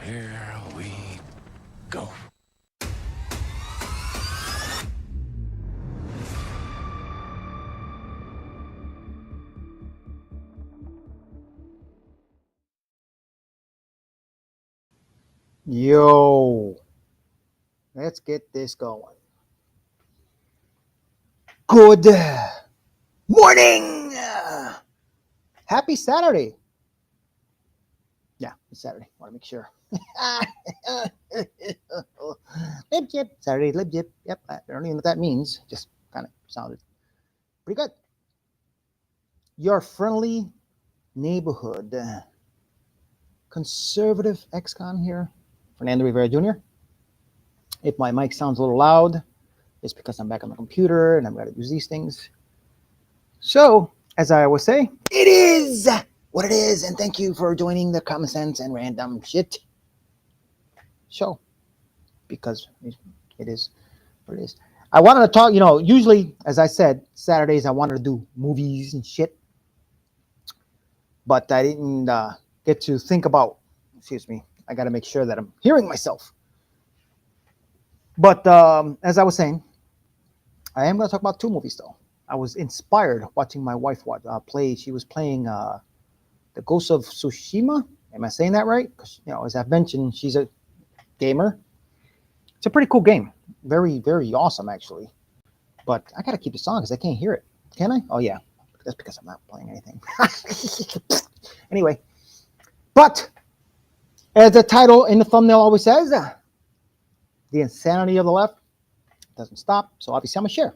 Here we go. Yo, let's get this going. Good morning. Happy Saturday. Yeah, it's Saturday. Want to make sure. Lib Jib. Saturday, Lib Jib. Yep, I don't even know what that means. Just kind of sounded pretty good. Your friendly neighborhood conservative ex-con here, Fernando Rivera Jr. If my mic sounds a little loud, it's because I'm back on the computer and I'm going to use these things. So, as I always say, it is what it is, and thank you for joining the Common Sense and Random Shit show, because it is what it is. I wanted to talk, usually, as I said, Saturdays I wanted to do movies and shit, but I didn't get to think about, I got to make sure that I'm hearing myself. But as I was saying, I am going to talk about two movies, though. I was inspired watching my wife play. She was playing The Ghost of Tsushima. Am I saying that right? Because, as I've mentioned, she's a gamer. It's a pretty cool game. Very, very awesome, actually. But I got to keep the song because I can't hear it. Can I? Oh, yeah. That's because I'm not playing anything. Anyway. But, as the title in the thumbnail always says, the insanity of the left doesn't stop. So, obviously, I'm going to share.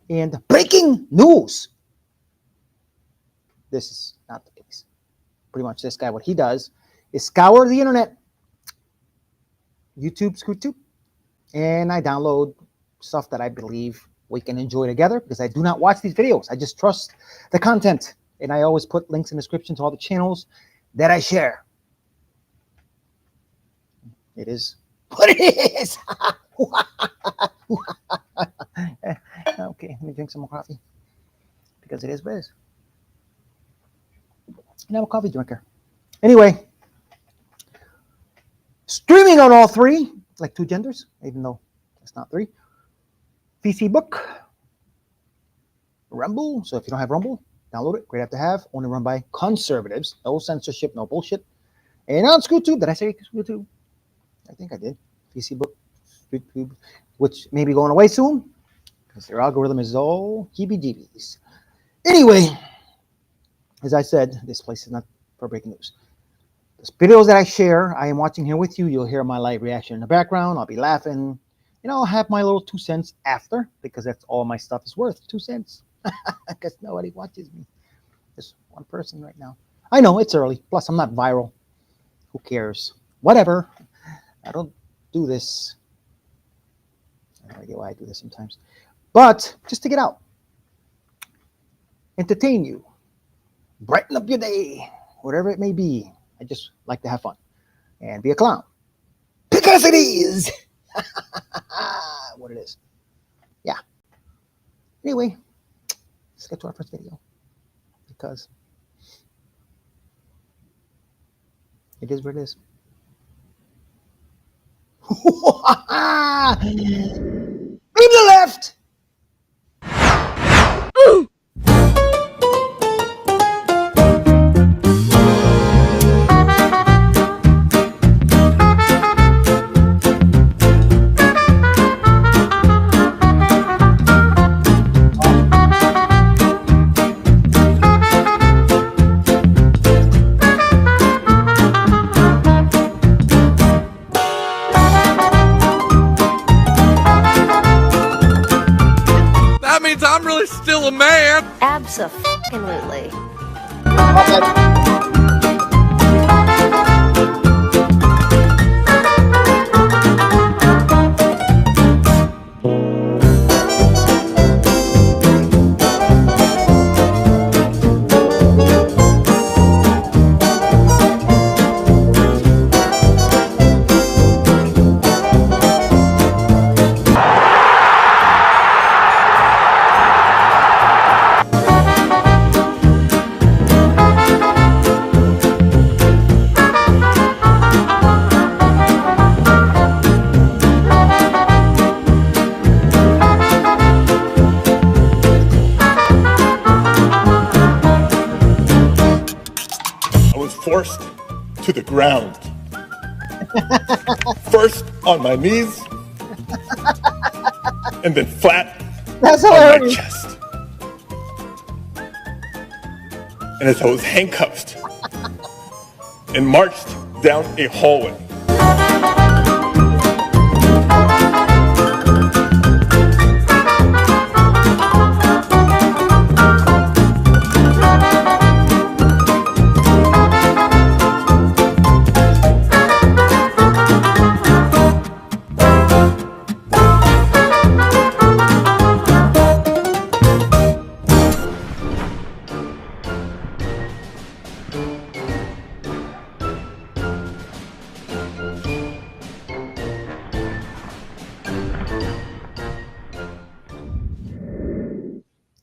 And breaking news. This is not the case. Pretty much this guy, what he does is scour the internet, YouTube, and I download stuff that I believe we can enjoy together, because I do not watch these videos. I just trust the content. And I always put links in the description to all the channels that I share. It is what it is. Okay, let me drink some more coffee, because it is what it is. And I'm a coffee drinker. Anyway, streaming on all three, like two genders, even though it's not three. Facebook, Rumble. So if you don't have Rumble, download it. Great app to have. Only run by conservatives. No censorship, no bullshit. And on ScootTube, did I say ScootTube? I think I did. Facebook, ScootTube, which may be going away soon, because their algorithm is all heebie-jeebies. Anyway, as I said, this place is not for breaking news. The videos that I share, I am watching here with you. You'll hear my live reaction in the background. I'll be laughing. I'll have my little 2 cents after, because that's all my stuff is worth, 2 cents. Because nobody watches me. Just one person right now. I know, it's early. Plus, I'm not viral. Who cares? Whatever. I don't do this. I have no idea why I do this sometimes. But just to get out, entertain you, brighten up your day, whatever it may be. I just like to have fun and be a clown, because it is what it is. Yeah. Anyway, let's get to our first video, because it is what it is. Leave the left. I'm really still a man. Abso-fucking-lutely. forced to the ground. First on my knees, and then flat That's on my hilarious. chest. And as I was handcuffed and marched down a hallway,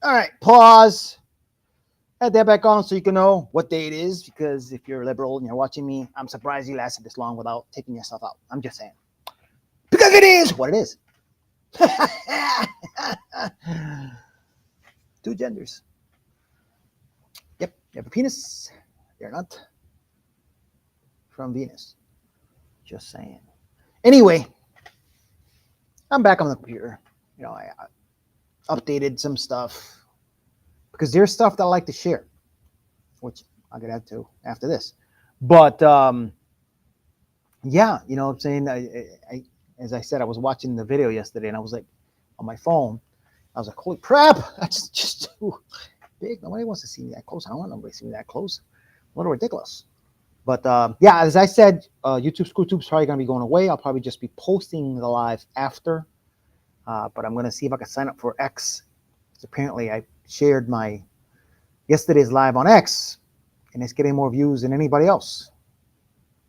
All right, pause. Add that back on so you can know what day it is, because if you're liberal and you're watching me, I'm surprised you lasted this long without taking yourself out. I'm just saying. Because it is what it is. Two genders. Yep, you have a penis. You're not from Venus. Just saying. Anyway, I'm back on the computer. You know, I updated some stuff because there's stuff that I like to share, which I'll get into after this. But yeah, you know what I'm saying? I as I said, I was watching the video yesterday and I was like on my phone. I was like, holy crap, that's just too big. Nobody wants to see me that close. I don't want nobody to see me that close. A little ridiculous. But yeah, as I said, YouTube ScrewTube's probably going to be going away. I'll probably just be posting the live after. But I'm going to see if I can sign up for X. Apparently, I shared my yesterday's live on X, and it's getting more views than anybody else.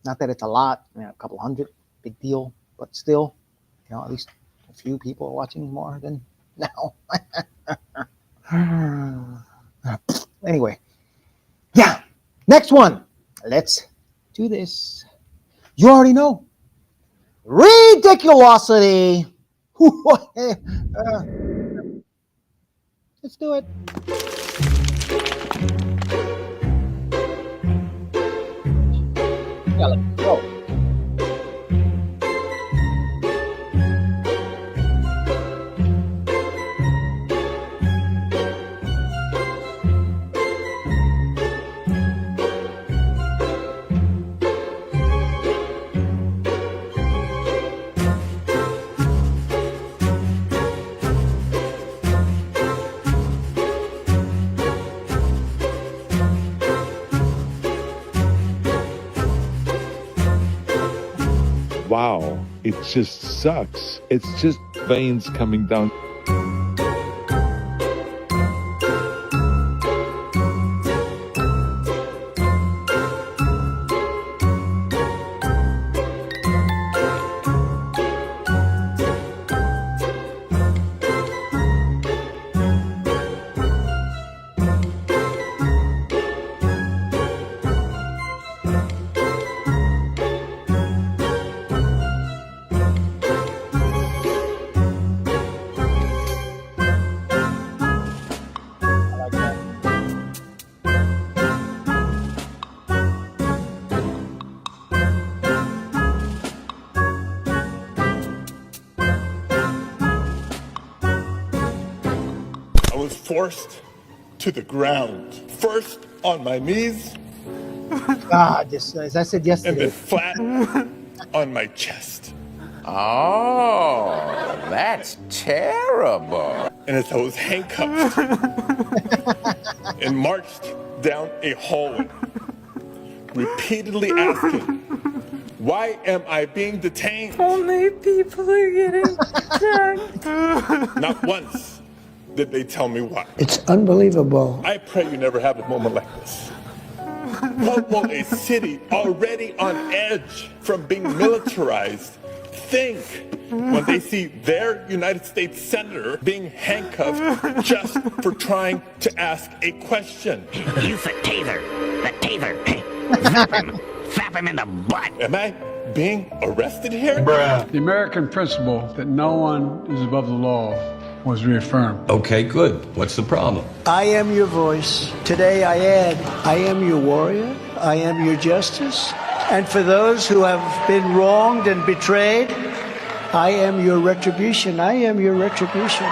Not that it's a lot, I mean, a couple hundred, big deal, but still, you know, at least a few people are watching more than now. Anyway, yeah, next one. Let's do this. You already know. Ridiculousity. Let's do it. Yeah, let's go. Wow, it just sucks. It's just veins coming down. I was forced to the ground. First on my knees, Just as I said and yesterday. then flat on my chest. Oh, that's terrible. And as I was handcuffed and marched down a hallway, repeatedly asking, why am I being detained? Only people are getting attacked. Not once did they tell me why. It's unbelievable. I pray you never have a moment like this. What will a city already on edge from being militarized think when they see their United States senator being handcuffed just for trying to ask a question? Use the taser. The taser. Zap him. Zap him in the butt. Am I being arrested here? The American principle that no one is above the law was reaffirmed. Okay, good. What's the problem? I am your voice. Today I add, I am your warrior. I am your justice. And for those who have been wronged and betrayed, I am your retribution. I am your retribution.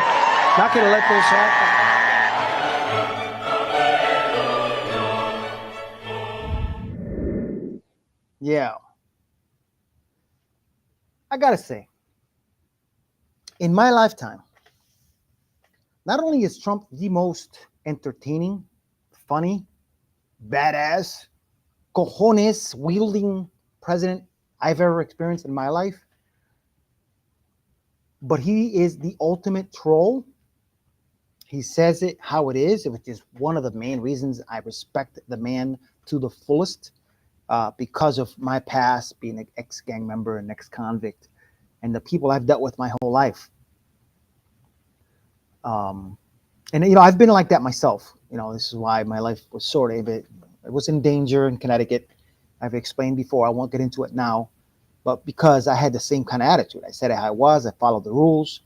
Not going to let this happen. Yeah. I gotta say, in my lifetime, not only is Trump the most entertaining, funny, badass, cojones wielding president I've ever experienced in my life, but he is the ultimate troll. He says it how it is, which is one of the main reasons I respect the man to the fullest. Because of my past, being an ex-gang member and ex-convict, and the people I've dealt with my whole life. And, you know, I've been like that myself. You know, this is why my life was sort of, it was in danger in Connecticut. I've explained before, I won't get into it now, but because I had the same kind of attitude. I said it how I was, I followed the rules.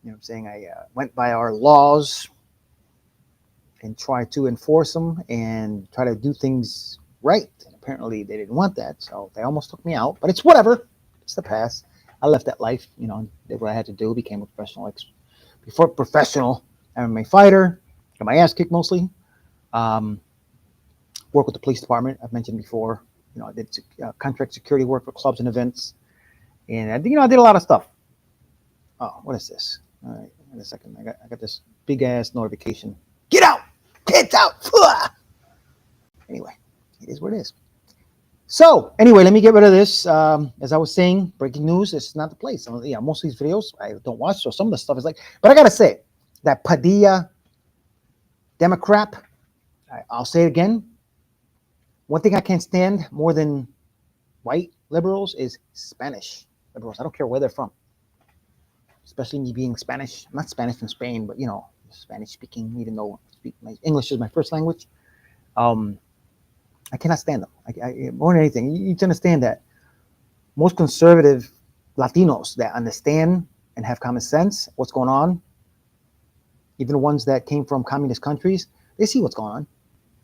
You know what I'm saying? I went by our laws and tried to enforce them and try to do things right. And apparently they didn't want that, so they almost took me out, but it's whatever. It's the past. I left that life, you know, did what I had to do, became a professional MMA fighter, got my ass kicked mostly. Work with the police department, I've mentioned before. You know, I did contract security work for clubs and events, and I did a lot of stuff. Oh, what is this? All right, wait a second. I got this big ass notification. Get out! Get out! Anyway, it is what it is. So anyway, let me get rid of this. As I was saying, breaking news is not the place. Yeah, most of these videos I don't watch, so some of the stuff is like. But I gotta say that Padilla, Democrat. I'll say it again. One thing I can't stand more than white liberals is Spanish liberals. I don't care where they're from, especially me being Spanish. I'm not Spanish from Spain, but you know, Spanish speaking. Even though English is my first language. I cannot stand them. I more than anything, you need to understand that most conservative Latinos that understand and have common sense, what's going on, even the ones that came from communist countries, they see what's going on.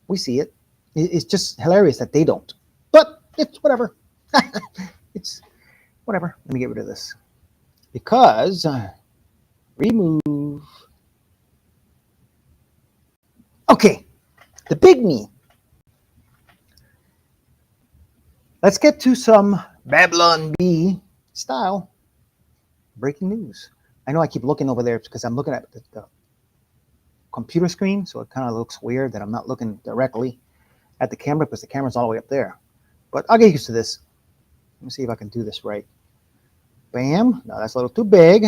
We see it. It's just hilarious that they don't. But it's whatever. It's whatever. Let me get rid of this. Because, remove. Okay, the big me. Let's get to some Babylon Bee style breaking news. I know I keep looking over there because I'm looking at the computer screen, so it kind of looks weird that I'm not looking directly at the camera because the camera's all the way up there. But I'll get used to this. Let me see if I can do this right. Bam. No, that's a little too big.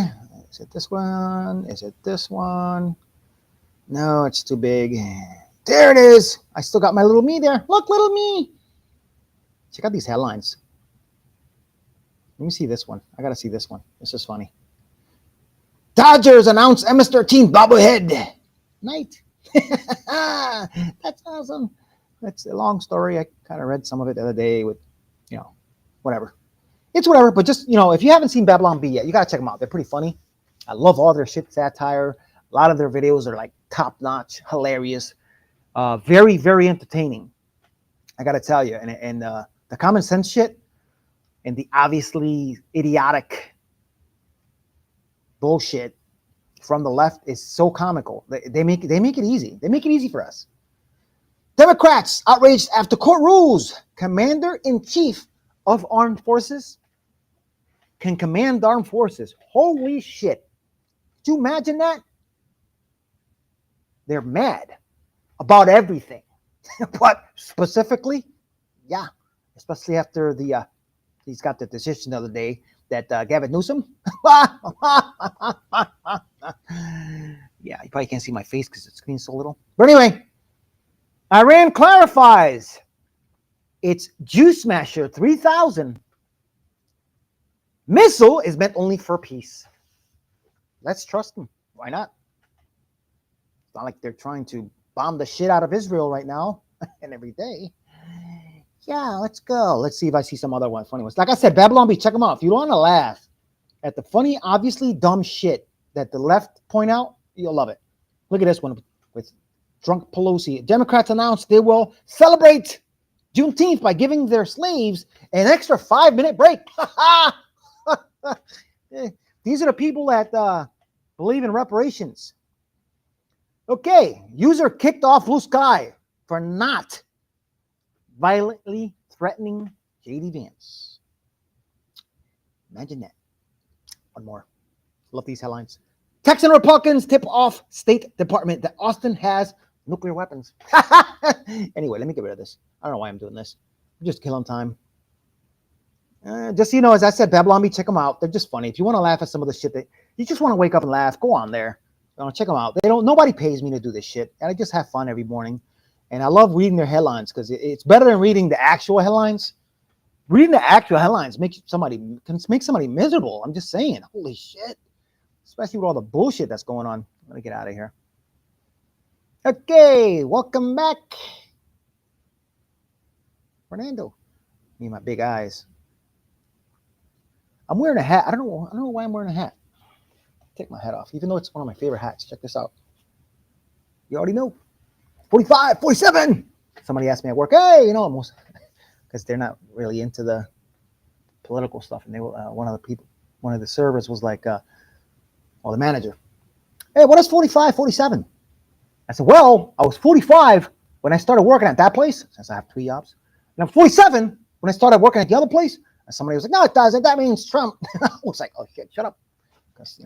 Is it this one? Is it this one? No, it's too big. There it is. I still got my little me there. Look, little me. Check out these headlines. Let me see this one. I gotta see this one. This is funny. Dodgers announce MS-13 bobblehead night. That's awesome. That's a long story. I kind of read some of it the other day with, you know, whatever. It's whatever, but just, you know, if you haven't seen Babylon Bee yet, you gotta check them out. They're pretty funny. I love all their shit satire. A lot of their videos are like top-notch, hilarious, very, very entertaining. I gotta tell you, and the common sense shit and the obviously idiotic bullshit from the left is so comical. They make it easy. They make it easy for us. Democrats outraged after court rules. Commander-in-Chief of Armed Forces can command armed forces. Holy shit. Could you imagine that? They're mad about everything. But specifically, yeah, especially after the he's got the decision the other day that Gavin Newsom. Yeah, you probably can't see my face because the screen's so little. But anyway, Iran clarifies its Juice Smasher 3000 missile is meant only for peace. Let's trust them. Why not? It's not like they're trying to bomb the shit out of Israel right now and every day. Yeah, let's go. Let's see if I see some other funny ones. Like I said, Babylon Bee, check them out. If you want to laugh at the funny, obviously dumb shit that the left point out, you'll love it. Look at this one with drunk Pelosi. Democrats announced they will celebrate Juneteenth by giving their slaves an extra 5-minute break. These are the people that believe in reparations. Okay, user kicked off Blue Sky for not violently threatening J.D. Vance. Imagine that. One more. Love these headlines. Texan Republicans tip off State Department that Austin has nuclear weapons. Anyway, let me get rid of this. I don't know why I'm doing this. I'm just killing time. Just so you know, as I said, Babylon Bee, check them out. They're just funny. If you want to laugh at some of the shit that you just want to wake up and laugh, go on there. Check them out. Nobody pays me to do this shit. And I just have fun every morning. And I love reading their headlines because it's better than reading the actual headlines. Reading the actual headlines can make somebody miserable. I'm just saying. Holy shit. Especially with all the bullshit that's going on. Let me get out of here. Okay, welcome back. Fernando. Me and my big eyes. I'm wearing a hat. I don't know why I'm wearing a hat. Take my hat off, even though it's one of my favorite hats. Check this out. You already know. 45, 47. Somebody asked me at work, hey, almost, because they're not really into the political stuff. And they were, one of the servers was like, the manager, hey, what is 45, 47? I said, well, I was 45 when I started working at that place, since I have 3 jobs. And I'm 47 when I started working at the other place. And somebody was like, no, it doesn't. That means Trump. I was like, oh, shit, shut up. Because,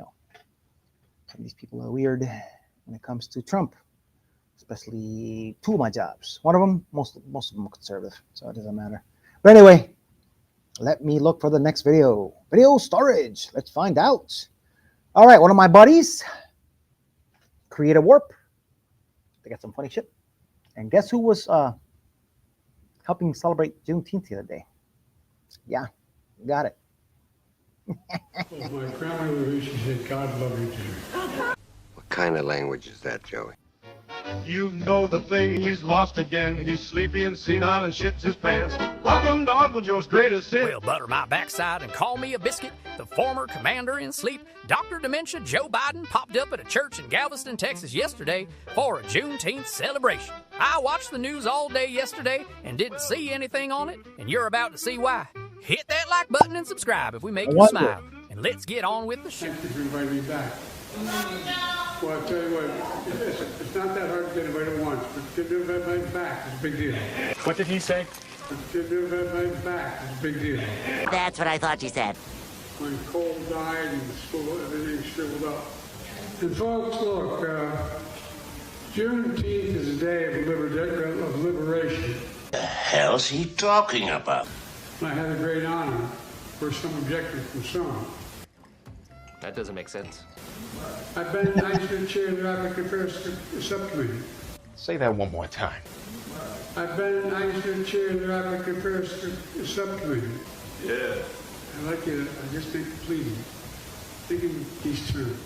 some of these people are weird when it comes to Trump, especially 2 of my jobs. One of them, most of them are conservative, so it doesn't matter. But anyway, let me look for the next video. Video storage. Let's find out. All right, one of my buddies, Creative Warp. They got some funny shit. And guess who was helping celebrate Juneteenth the other day? Yeah, you got it. My grandmother used to say, God love you too. What kind of language is that, Joey? You know the thing, he's lost again. He's sleepy and senile and shits his pants. Welcome to Uncle Joe's greatest hit. Well, butter my backside and call me a biscuit. The former commander-in-sleep, Dr. Dementia Joe Biden, popped up at a church in Galveston, Texas yesterday for a Juneteenth celebration. I watched the news all day yesterday and didn't see anything on it, and you're about to see why. Hit that like button and subscribe if we make you smile. And let's get on with the show. Thank you for inviting me back. Well, I'll tell you what, it's not that hard to get invited once, but to get invited back is a big deal. What did he say? To get invited back is a big deal. That's what I thought you said. When Cole died and everything shriveled up. And folks, look, Juneteenth is a day of liberation. The hell's he talking about? I had a great honor for some objective from some. That doesn't make sense. I've been nice to the chair of the African Affairs Subcommittee. Say that one more time. I've been nice to the chair of the African Affairs Subcommittee. Yeah. I like it. I just think pleading. Thinking these terms.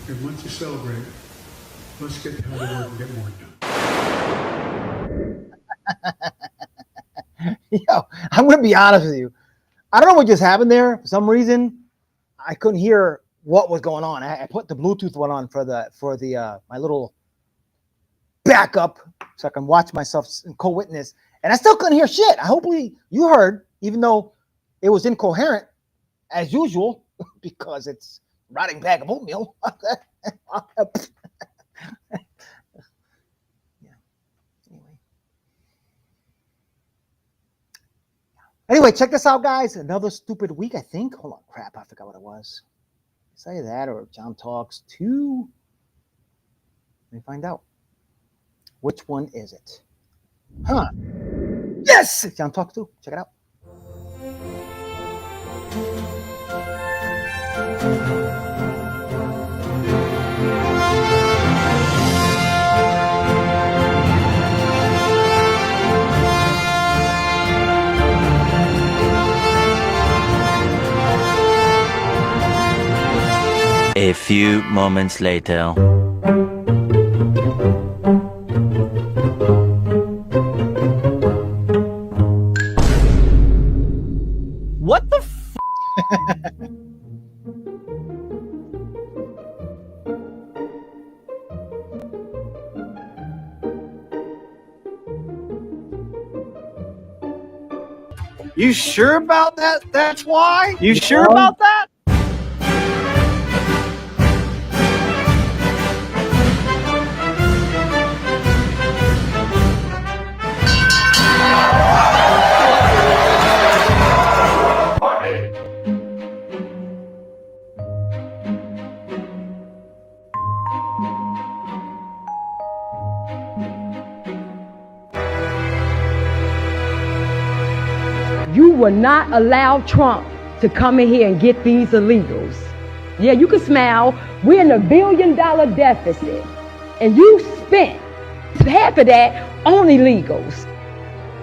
And once you celebrate, let's get the hell to work and get more done. Yo, I'm going to be honest with you. I don't know what just happened there. For some reason, I couldn't hear what was going on. I put the Bluetooth one on for my little backup so I can watch myself and co-witness. And I still couldn't hear shit. Hopefully you heard, even though it was incoherent as usual because it's rotting bag of oatmeal. Anyway, check this out, guys. Another stupid week, I think. Hold on, crap. I forgot what it was. Say that or John Talks 2. Let me find out. Which one is it? Huh. Yes! John Talks 2. Check it out. A few moments later. What the f? You sure about that? That's why? You sure about that? You will not allow Trump to come in here and get these illegals. Yeah, you can smile. We're in $1 billion deficit. And you spent half of that on illegals.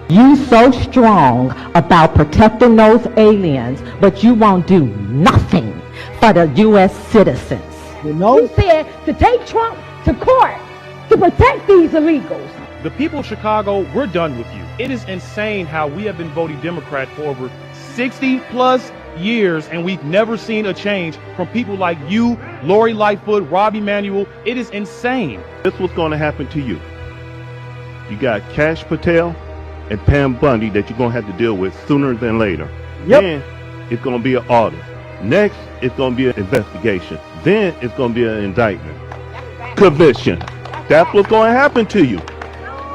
You so strong about protecting those aliens, but you won't do nothing for the U.S. citizens. You said to take Trump to court to protect these illegals. The people of Chicago, we're done with you. It is insane how we have been voting Democrat for over 60 plus years, and we've never seen a change from people like you, Lori Lightfoot, Rob Emanuel. It is insane. This is what's going to happen to you. You got Kash Patel and Pam Bundy that you're going to have to deal with sooner than later. Yep. Then it's going to be an audit. Next, it's going to be an investigation. Then it's going to be an indictment. Conviction. That's what's going to happen to you.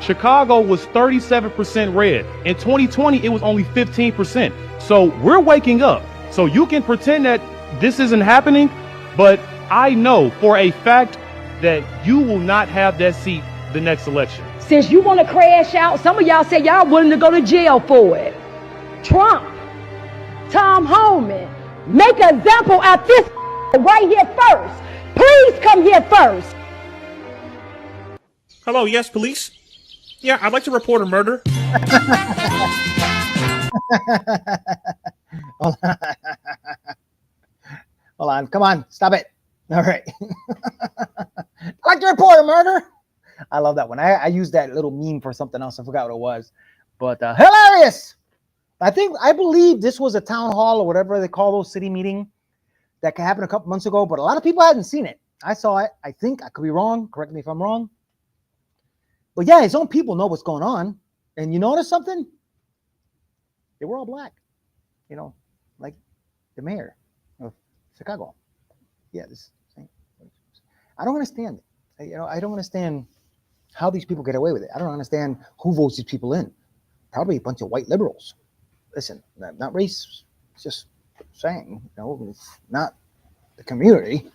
Chicago was 37% red. In 2020, it was only 15%. So we're waking up. So you can pretend that this isn't happening, but I know for a fact that you will not have that seat the next election. Since you want to crash out, some of y'all say y'all willing to go to jail for it. Trump, Tom Homan, make an example out this right here first. Please come here first. Hello, yes, police? Yeah, I'd like to report a murder. Hold on, come on, stop it. All right. I'd like to report a murder. I love that one. I used that little meme for something else. I forgot what it was, but hilarious. I believe this was a town hall or whatever they call those city meeting that happened a couple months ago, but a lot of people hadn't seen it. I saw it. I think I could be wrong. Correct me if I'm wrong. But yeah, his own people know what's going on. And you notice something? They were all black. You know, like the mayor of Chicago. Yeah, this thing. I don't understand it. You know, I don't understand how these people get away with it. I don't understand who votes these people in. Probably a bunch of white liberals. Listen, not race, just saying, you know, it's not the community.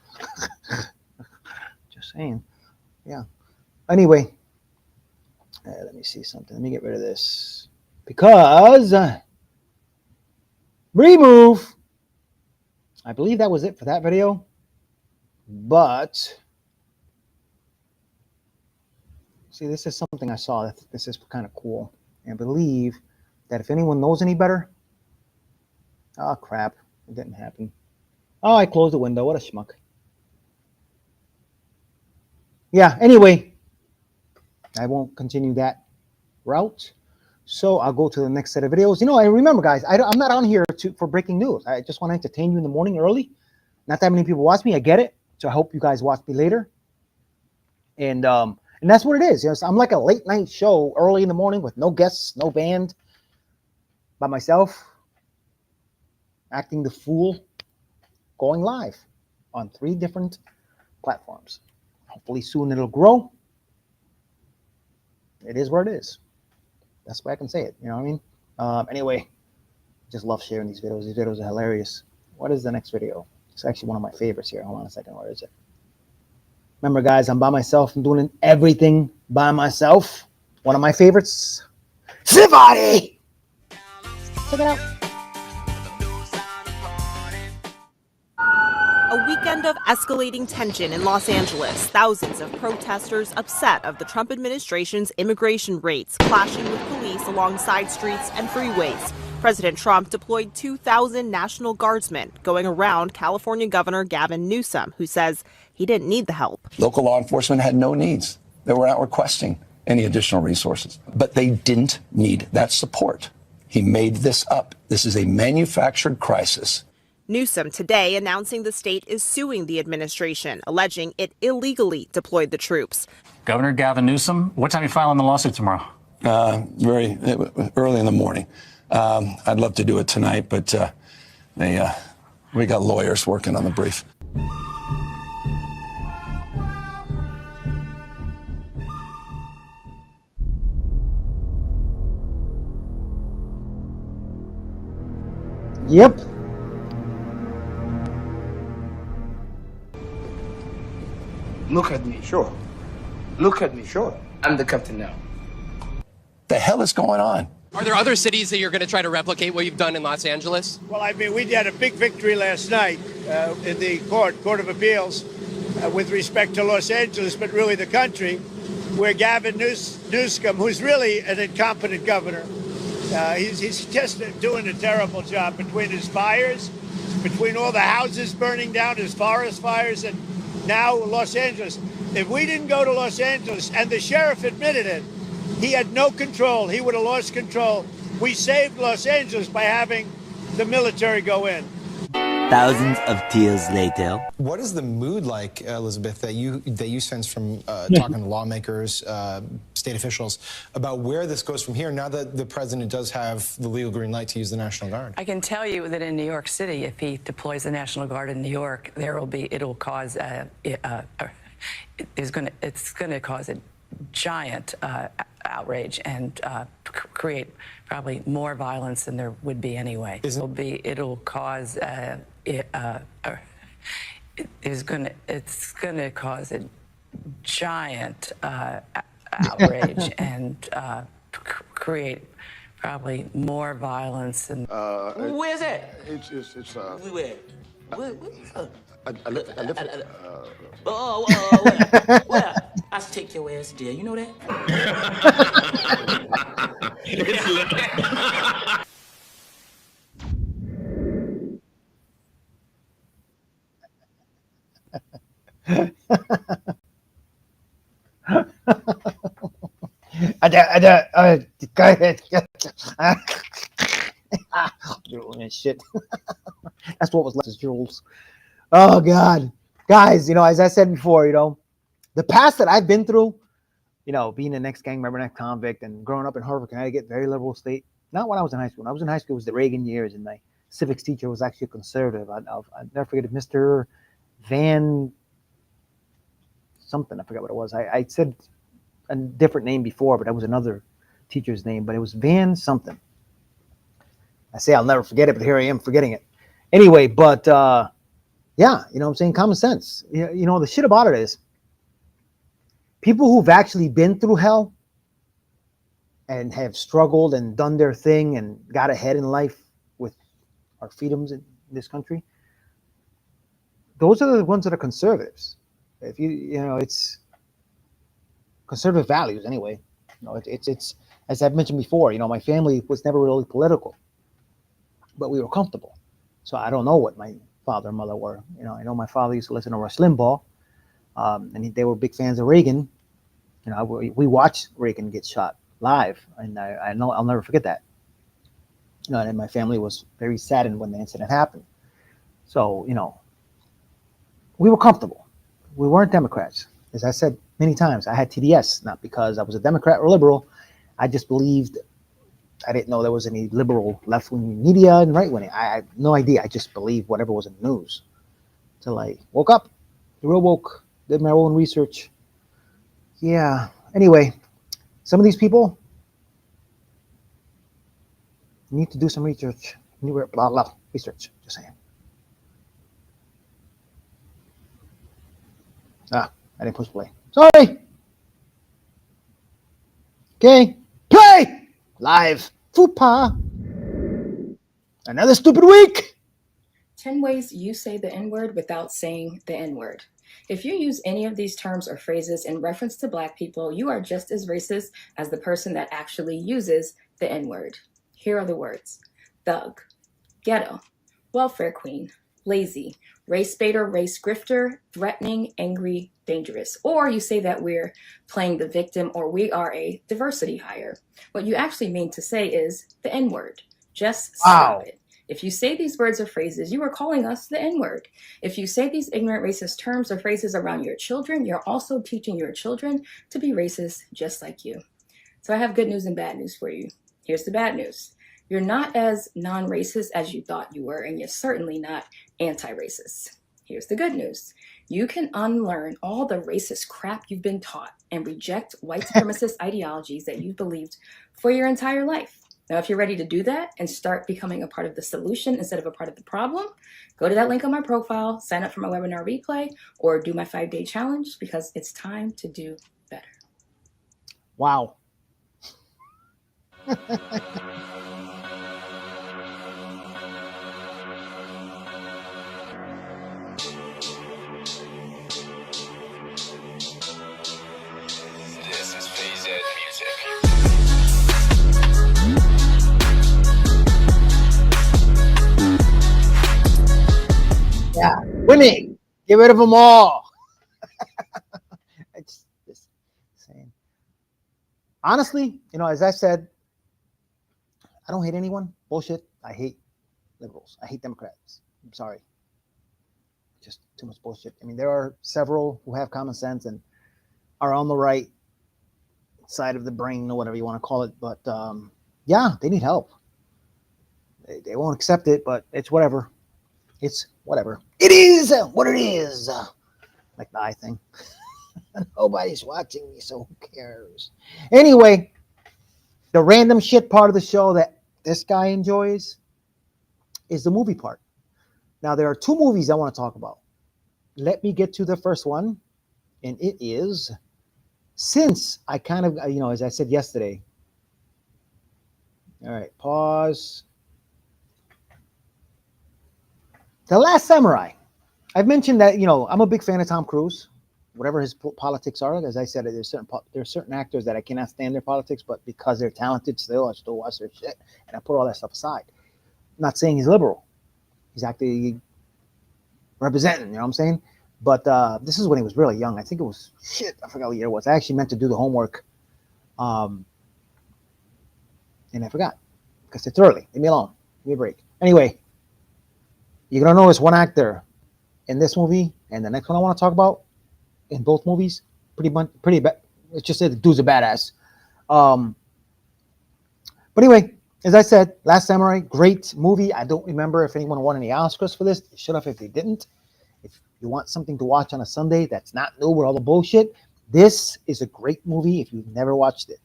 Just saying. Yeah. Anyway. Let me see something. Let me get rid of this. Because remove. I believe that was it for that video. But see, this is something I saw. This is kind of cool. And I believe that if anyone knows any better. Oh, crap. It didn't happen. Oh, I closed the window. What a schmuck. Yeah, anyway. I won't continue that route. So I'll go to the next set of videos. You know, I remember, guys, I'm not on here for breaking news. I just want to entertain you in the morning early. Not that many people watch me. I get it. So I hope you guys watch me later. And that's what it is. You know, so I'm like a late night show early in the morning with no guests, no band, by myself, acting the fool, going live on 3 different platforms. Hopefully soon it'll grow. It is what it is. That's why I can say it. You know what I mean? Anyway, just love sharing these videos. These videos are hilarious. What is the next video? It's actually one of my favorites here. Hold on a second. Where is it? Remember, guys, I'm by myself. I'm doing everything by myself. One of my favorites, Sivaady. Check it out. A weekend of escalating tension in Los Angeles. Thousands of protesters upset of the Trump administration's immigration raids, clashing with police along side streets and freeways. President Trump deployed 2,000 National Guardsmen going around California Governor Gavin Newsom, who says he didn't need the help. Local law enforcement had no needs. They were not requesting any additional resources, but they didn't need that support. He made this up. This is a manufactured crisis. Newsom today announcing the state is suing the administration, alleging it illegally deployed the troops. Governor Gavin Newsom, what time are you filing the lawsuit tomorrow? Very early in the morning. I'd love to do it tonight, but we got lawyers working on the brief. Yep. Look at me. Sure. Look at me. Sure. I'm the captain now. The hell is going on? Are there other cities that you're going to try to replicate what you've done in Los Angeles? Well, I mean, we had a big victory last night in the Court of Appeals with respect to Los Angeles, but really the country, where Gavin Newsom, who's really an incompetent governor, he's just doing a terrible job between his fires, between all the houses burning down, his forest fires, and now Los Angeles. If we didn't go to Los Angeles, and the sheriff admitted it, he had no control. He would have lost control. We saved Los Angeles by having the military go in. Thousands of tears later. What is the mood like, Elizabeth, that you sense from talking to lawmakers, state officials, about where this goes from here now that the president does have the legal green light to use the National Guard? I can tell you that in New York City, if he deploys the National Guard in New York, it'll cause it's going to cause a giant outrage and create probably more violence than there would be anyway. It'll cause it's going to cause a giant outrage and create probably more violence than. Where's that? It's Where? Where? I should take your ass there. You know that? Shit. That's what was left as jewels. Oh God, guys, as I said before, the past that I've been through, being an ex-gang member, an ex-convict, and growing up in Harvard, Connecticut, very liberal state. Not when I was in high school. When I was in high school, it was the Reagan years, and my civics teacher was actually a conservative. I'll never forget it, Mr. Van something. I forgot what it was. I said a different name before, but that was another teacher's name, but it was Van something. I say I'll never forget it, but here I am forgetting it. Anyway, but yeah, what I'm saying? Common sense. The shit about it is people who've actually been through hell and have struggled and done their thing and got ahead in life with our freedoms in this country. Those are the ones that are conservatives. If it's conservative values anyway. It's as I've mentioned before. My family was never really political, but we were comfortable. So I don't know what my father and mother were. I know my father used to listen to Rush Limbaugh, and they were big fans of Reagan. We watched Reagan get shot live, and I know I'll never forget that. And my family was very saddened when the incident happened. So we were comfortable. We weren't Democrats. As I said many times, I had TDS, not because I was a Democrat or liberal. I just believed. I didn't know there was any liberal left-wing media and right-wing. I had no idea. I just believed whatever was in the news. Till I woke up, real woke, did my own research. Yeah. Anyway, some of these people need to do some research. Blah, blah, research. Just saying. I didn't push play. Sorry. Okay. Play! Live. Fupa. Another stupid week. 10 ways you say the N-word without saying the N-word. If you use any of these terms or phrases in reference to Black people, you are just as racist as the person that actually uses the N-word. Here are the words: thug, ghetto, welfare queen, lazy, race baiter, race grifter, threatening, angry, dangerous. Or you say that we're playing the victim or we are a diversity hire. What you actually mean to say is the N-word. Just stop it. If you say these words or phrases, you are calling us the N-word. If you say these ignorant racist terms or phrases around your children, you're also teaching your children to be racist just like you. So I have good news and bad news for you. Here's the bad news. You're not as non-racist as you thought you were, and you're certainly not anti-racist. Here's the good news. You can unlearn all the racist crap you've been taught and reject white supremacist ideologies that you've believed for your entire life. Now, if you're ready to do that and start becoming a part of the solution instead of a part of the problem, go to that link on my profile, sign up for my webinar replay, or do my 5-day challenge, because it's time to do better. Wow. This is Phase Ed Music. Yeah, women, get rid of them all. It's just saying. Honestly, you know, as I said, I don't hate anyone. Bullshit. I hate liberals. I hate Democrats. I'm sorry. Just too much bullshit. I mean, there are several who have common sense and are on the right side of the brain or whatever you want to call it. But yeah, they need help. They won't accept it, but it's whatever. It's whatever. It is what it is. Like the eye thing. Nobody's watching me, so who cares? Anyway, the random shit part of the show that this guy enjoys is the movie part. Now, there are two movies I want to talk about. Let me get to the first one. And it is, since I kind of, you know, as I said yesterday. All right, pause. The Last Samurai. I've mentioned that, you know, I'm a big fan of Tom Cruise, whatever his politics are. As I said, there's certain actors that I cannot stand their politics, but because they're talented still, I still watch their shit, and I put all that stuff aside. I'm not saying he's liberal. He's actually representing, you know what I'm saying? But this is when he was really young. I think it was, I forgot what year it was. I actually meant to do the homework, and I forgot, because it's early. Leave me alone. Give me a break. Anyway, you're going to notice one actor in this movie and the next one I want to talk about, in both movies, pretty bad. Let's just say the dude's a badass. But anyway, as I said, Last Samurai, great movie. I don't remember if anyone won any Oscars for this. They should have if they didn't. If you want something to watch on a Sunday that's not new with all the bullshit, this is a great movie if you've never watched it.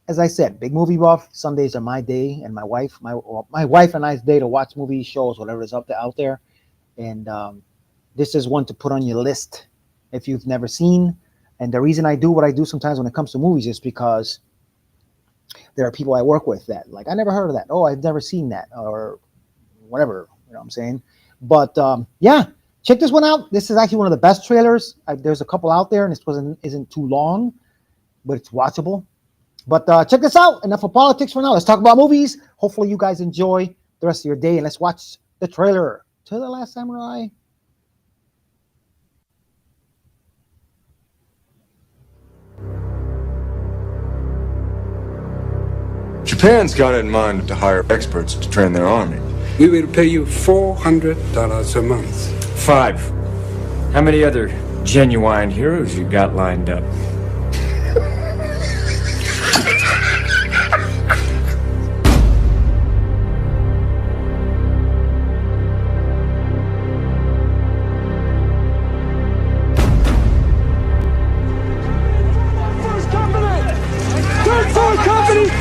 As I said, big movie buff. Sundays are my day, and my wife and I's day to watch movies, shows, whatever is out there. And this is one to put on your list if you've never seen. And the reason I do what I do sometimes when it comes to movies is because there are people I work with that, like, I never heard of that. Oh, I've never seen that, or whatever, you know what I'm saying? But yeah, check this one out. This is actually one of the best trailers. There's a couple out there, and this isn't too long, but it's watchable. But check this out. Enough of politics for now. Let's talk about movies. Hopefully you guys enjoy the rest of your day, and let's watch the trailer to The Last Samurai. Japan's got it in mind to hire experts to train their army. We will pay you $400 a month. 5. How many other genuine heroes you got lined up?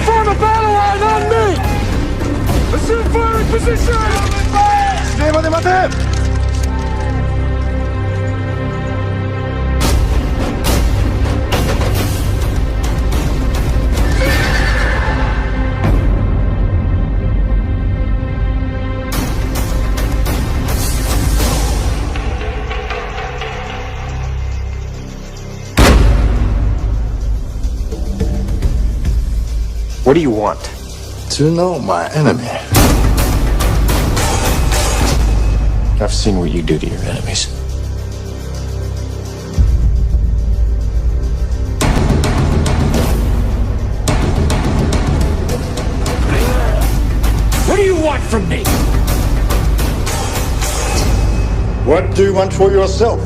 Form a battle line on me! Assume firing position! What do you want? To know my enemy. I've seen what you do to your enemies. What do you want from me? What do you want for yourself?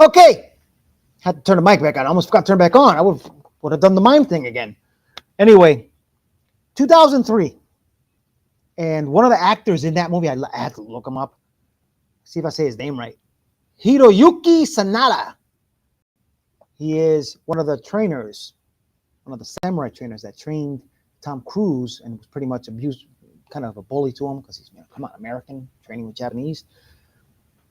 Okay. Had to turn the mic back on. I almost forgot to turn it back on. I would have done the mime thing again. Anyway, 2003. And one of the actors in that movie, I had to look him up. See if I say his name right. Hiroyuki Sanada. He is one of the trainers, one of the samurai trainers that trained Tom Cruise and was pretty much abused, kind of a bully to him because he's, come on, American, training with Japanese.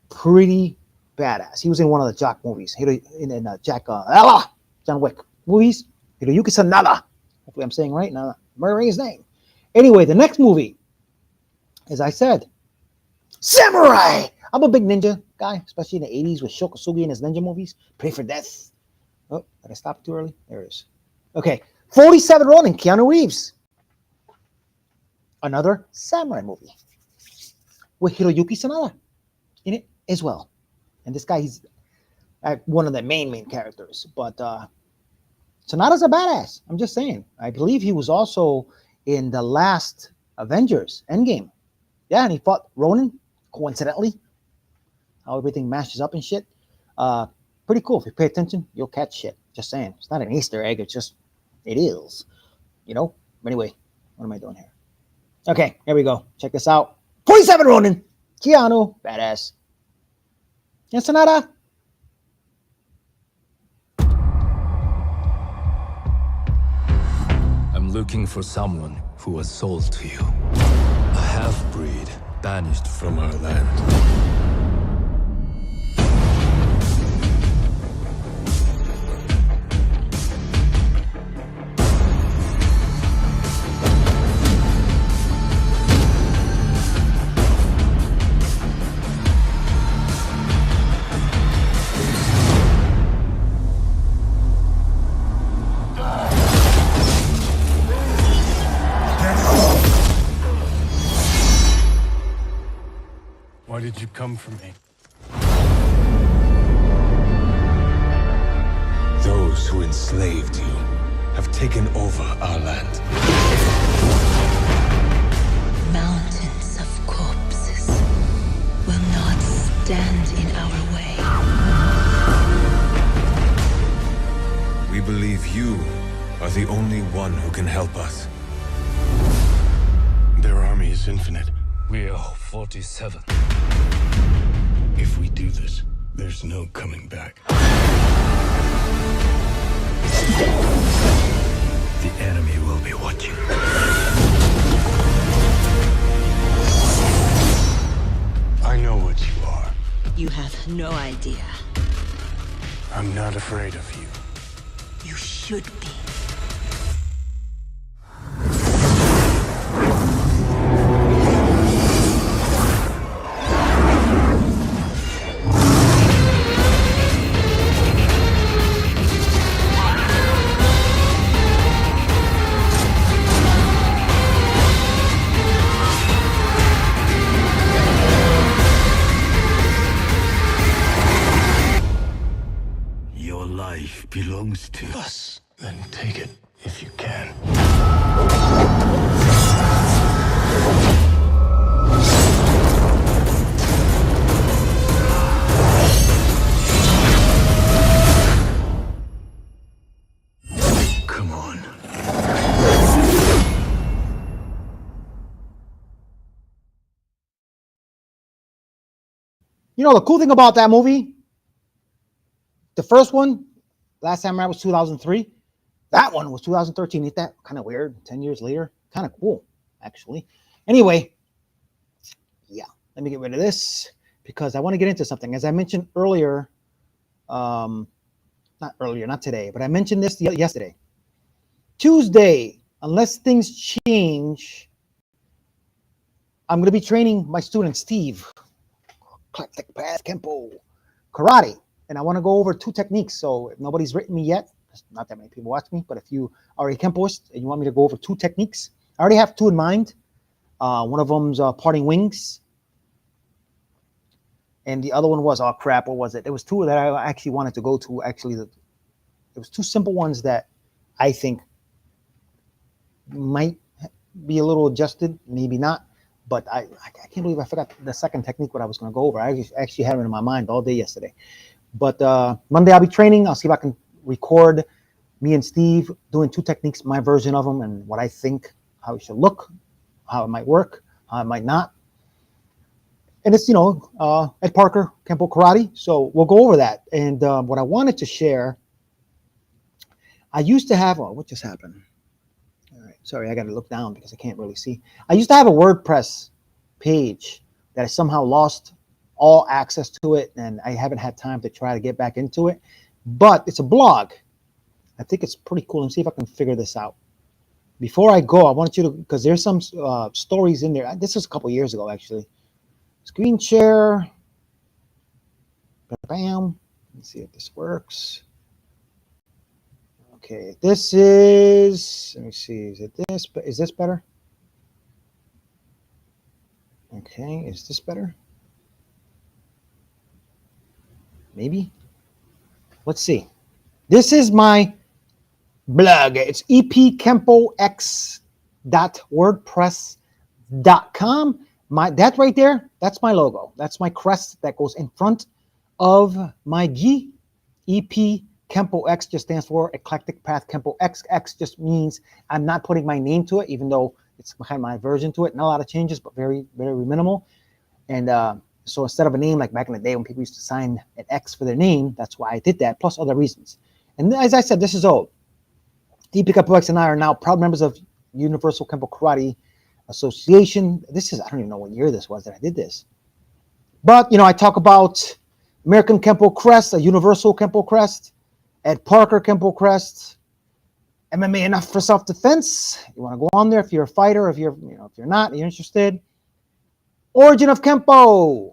Pretty badass. He was in one of the Jock movies, in John Wick movies. Hiroyuki Sanada. Hopefully I'm saying right now, murdering his name. Anyway, the next movie, as I said, Samurai. I'm a big ninja guy, especially in the 80s with Shokasugi and his ninja movies. Pray for Death. Oh, did I stop too early? There it is. Okay, 47 Ronin, Keanu Reeves. Another samurai movie with Hiroyuki Sanada in it as well. And this guy, he's one of the main characters. But Sanada's a badass. I'm just saying. I believe he was also in the last Avengers Endgame. Yeah, and he fought Ronin, coincidentally. How everything mashes up and shit. Pretty cool. If you pay attention, you'll catch shit. Just saying. It's not an Easter egg. It's just, it is. You know? Anyway, what am I doing here? Okay, here we go. Check this out. 47 Ronin. Keanu, badass. And Sanada. I'm looking for someone who was sold to you. A half-breed banished from our land. Why did you come for me? Those who enslaved you have taken over our land. Mountains of corpses will not stand in our way. We believe you are the only one who can help us. Their army is infinite. We are 47. If we do this, there's no coming back. The enemy will be watching. I know what you are. You have no idea. I'm not afraid of you. You should be. Belongs to us. Then take it if you can. Come on. You know, the cool thing about that movie, the first one, Last Samurai, was 2003. That one was 2013. Ain't that kind of weird? 10 years later. Kind of cool, actually. Anyway, yeah. Let me get rid of this because I want to get into something. As I mentioned earlier, not today, but I mentioned this yesterday. Tuesday, unless things change, I'm going to be training my student, Steve. Eclectic Path Kempo. Karate. And I want to go over 2 techniques. So if nobody's written me yet, not that many people watch me, but if you are a Kempoist and you want me to go over 2 techniques, I already have 2 in mind. One of them's parting wings. And the other one was, oh crap, what was it? There was 2 that I actually wanted to go to. Actually, there was 2 simple ones that I think might be a little adjusted, maybe not. But I can't believe I forgot the second technique what I was going to go over. I actually had it in my mind all day yesterday. But Monday I'll be training. I'll see if I can record me and Steve doing 2 techniques, my version of them, and what I think, how it should look, how it might work, how it might not. And it's, Ed Parker, Kempo Karate. So we'll go over that. And what I wanted to share, I used to have, what just happened? All right, sorry, I got to look down because I can't really see. I used to have a WordPress page that I somehow lost all access to it, and I haven't had time to try to get back into it. But it's a blog. I think it's pretty cool. Let me see if I can figure this out. Before I go, I want you to, because there's some stories in there. This was a couple years ago, actually. Screen share. Bam. Let's see if this works. Okay, this is, let me see, is it this? Is this better? Okay, is this better? Maybe. Let's see. This is my blog. It's epkempox.wordpress.com. That right there, that's my logo. That's my crest that goes in front of my G. EP Kempo X just stands for Eclectic Path Kempo X. X just means I'm not putting my name to it, even though it's kind of my version to it. Not a lot of changes, but very, very minimal. And so instead of a name like back in the day when people used to sign an X for their name, that's why I did that, plus other reasons. And as I said, this is old. EP Kempo X and I are now proud members of Universal Kempo Karate Association. This is, I don't even know what year this was that I did this. But, I talk about American Kempo Crest, a Universal Kempo Crest, Ed Parker Kempo Crest, MMA Enough for Self-Defense. You want to go on there if you're a fighter, if you're, if you're not, you're interested. Origin of Kempo.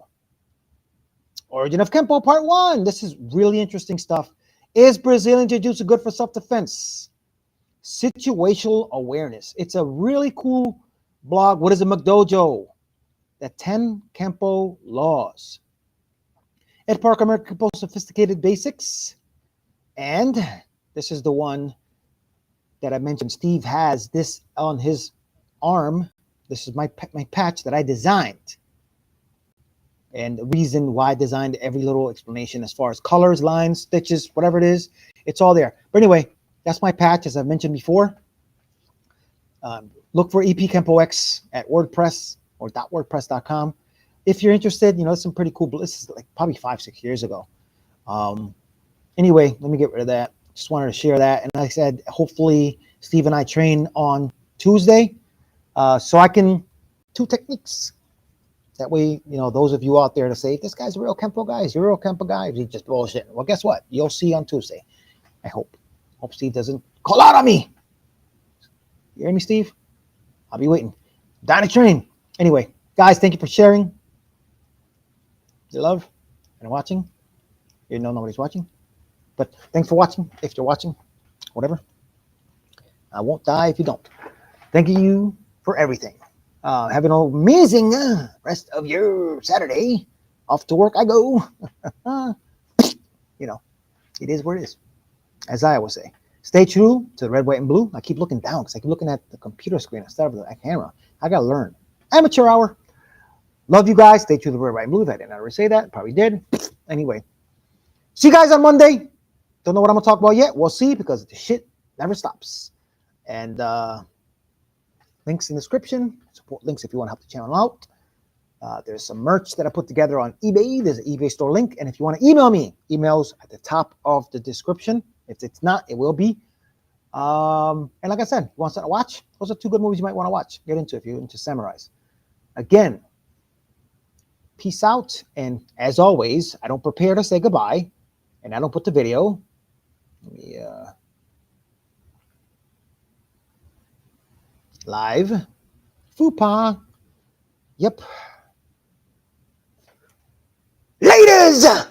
Origin of Kempo Part 1. This is really interesting stuff. Is Brazilian Jiu-Jitsu good for self-defense? Situational awareness. It's a really cool blog. What is a McDojo? The 10 Kempo laws. Ed Parker, American Kempo Sophisticated Basics. And this is the one that I mentioned. Steve has this on his arm. This is my patch that I designed. And the reason why I designed every little explanation as far as colors, lines, stitches, whatever it is, it's all there. But anyway, that's my patch, as I've mentioned before. Look for EP Kempo X at WordPress or .wordpress.com. If you're interested, it's some pretty cool. This is like probably 5-6 years ago. Anyway, let me get rid of that. Just wanted to share that. And like I said, hopefully Steve and I train on Tuesday. So I can 2 techniques. That way, those of you out there to say, this guy's a real Kempo guy, he's a real Kempo guy, he's just bullshit. Well, guess what? You'll see on Tuesday. I hope. Hope Steve doesn't call out on me. You hear me, Steve? I'll be waiting. Down to train. Anyway, guys, thank you for sharing. Your love and watching. You know nobody's watching. But thanks for watching. If you're watching, whatever. I won't die if you don't. Thank you for everything. Have an amazing rest of your Saturday. Off to work I go. It is what it is. As I always say, stay true to the red, white, and blue. I keep looking down because I keep looking at the computer screen instead of the camera. I got to learn. Amateur hour. Love you guys. Stay true to the red, white, and blue. If I didn't ever say that, probably did. Anyway, see you guys on Monday. Don't know what I'm going to talk about yet. We'll see because the shit never stops. And links in the description. Support links if you want to help the channel out. There's some merch that I put together on eBay. There's an eBay store link. And if you want to email me, emails at the top of the description. If it's not, it will be. And like I said, you want something to watch? Those are 2 good movies you might want to watch. Get into if you're into samurais. Again, peace out. And as always, I don't prepare to say goodbye. And I don't put the video. Let me live. Fupa. Yep. Laters!